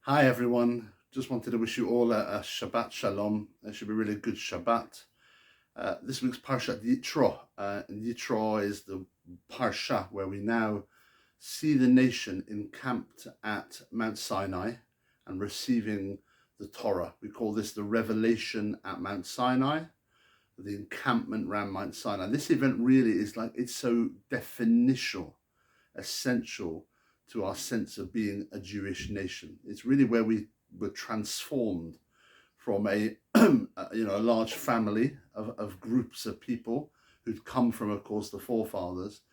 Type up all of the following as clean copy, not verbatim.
Hi everyone, just wanted to wish you all a Shabbat Shalom. It should be a really good Shabbat. This week's Parashat Yitro. And Yitro is the Parashat where we now see the nation encamped at Mount Sinai and receiving the Torah. We call this the revelation at Mount Sinai, the encampment around Mount Sinai. This event really is it's so definitional, essential to our sense of being a Jewish nation. It's really where we were transformed from a large family of groups of people who'd come from, of course, the forefathers,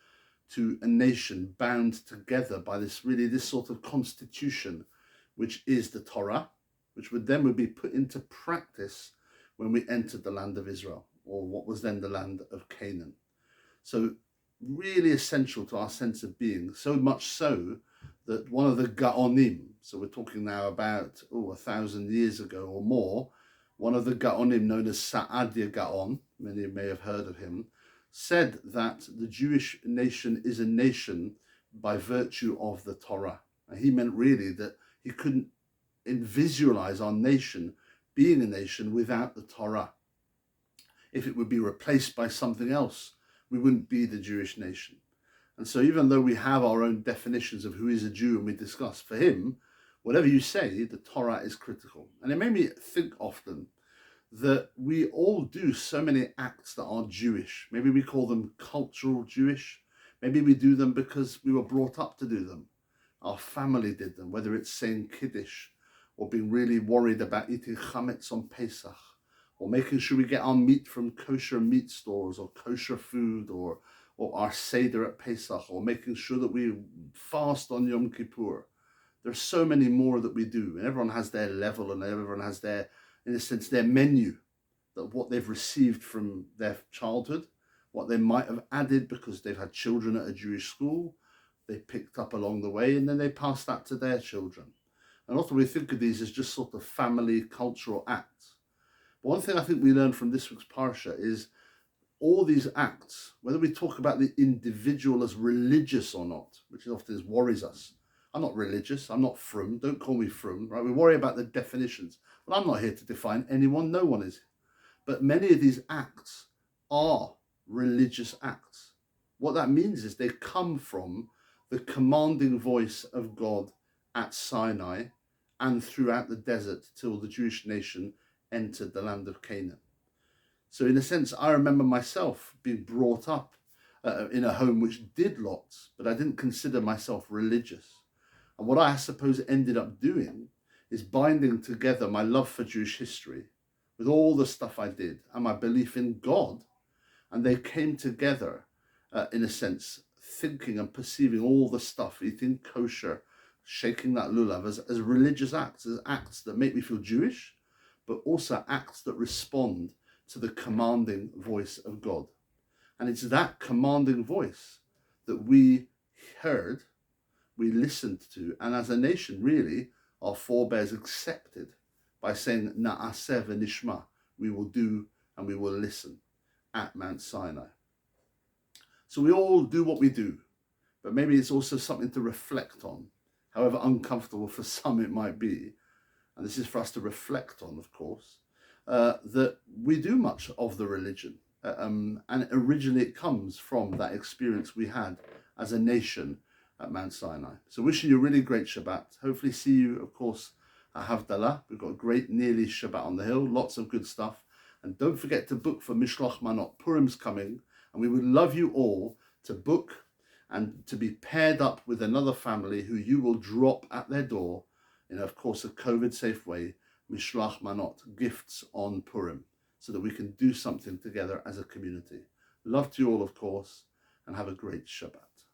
to a nation bound together by this sort of constitution, which is the Torah, which would be put into practice when we entered the land of Israel, or what was then the land of Canaan. So really essential to our sense of being, so much so that one of the Gaonim, so we're talking now about 1,000 years ago or more, one of the Gaonim known as Saadia Gaon, many may have heard of him, said that the Jewish nation is a nation by virtue of the Torah. And he meant really that he couldn't visualize our nation being a nation without the Torah. If it would be replaced by something else, we wouldn't be the Jewish nation. And so even though we have our own definitions of who is a Jew, and we discuss, for him, whatever you say, the Torah is critical. And it made me think often that we all do so many acts that are Jewish. Maybe we call them cultural Jewish. Maybe we do them because we were brought up to do them. Our family did them, whether it's saying Kiddush, or being really worried about eating chametz on Pesach, or making sure we get our meat from kosher meat stores, or kosher food, or our Seder at Pesach, or making sure that we fast on Yom Kippur. There's so many more that we do, and everyone has their level, and everyone has their, in a sense, their menu, that what they've received from their childhood, what they might have added because they've had children at a Jewish school, they picked up along the way, and then they pass that to their children. And often we think of these as just sort of family cultural acts. But one thing I think we learned from this week's Parsha is all these acts, whether we talk about the individual as religious or not, which often worries us. I'm not religious, I'm not frum, don't call me frum, right? We worry about the definitions. But I'm not here to define anyone, no one is. But many of these acts are religious acts. What that means is they come from the commanding voice of God at Sinai and throughout the desert till the Jewish nation entered the land of Canaan. So in a sense, I remember myself being brought up in a home which did lots, but I didn't consider myself religious. And what I suppose ended up doing is binding together my love for Jewish history with all the stuff I did and my belief in God. And they came together, in a sense, thinking and perceiving all the stuff, eating kosher, shaking that lulav, as religious acts, as acts that make me feel Jewish, but also acts that respond to the commanding voice of God. And it's that commanding voice that we heard, we listened to, and as a nation, really, our forebears accepted by saying, Na'aseh v'nishma, we will do and we will listen at Mount Sinai. So we all do what we do, but maybe it's also something to reflect on, however uncomfortable for some it might be. And this is for us to reflect on, of course, that we do much of the religion. And originally it comes from that experience we had as a nation at Mount Sinai. So wishing you a really great Shabbat. Hopefully see you, of course, at Havdalah. We've got a great nearly Shabbat on the hill, lots of good stuff. And don't forget to book for Mishloach Manot. Purim's coming, and we would love you all to book and to be paired up with another family who you will drop at their door in, of course, a COVID-safe way, Mishloach Manot, gifts on Purim, so that we can do something together as a community. Love to you all, of course, and have a great Shabbat.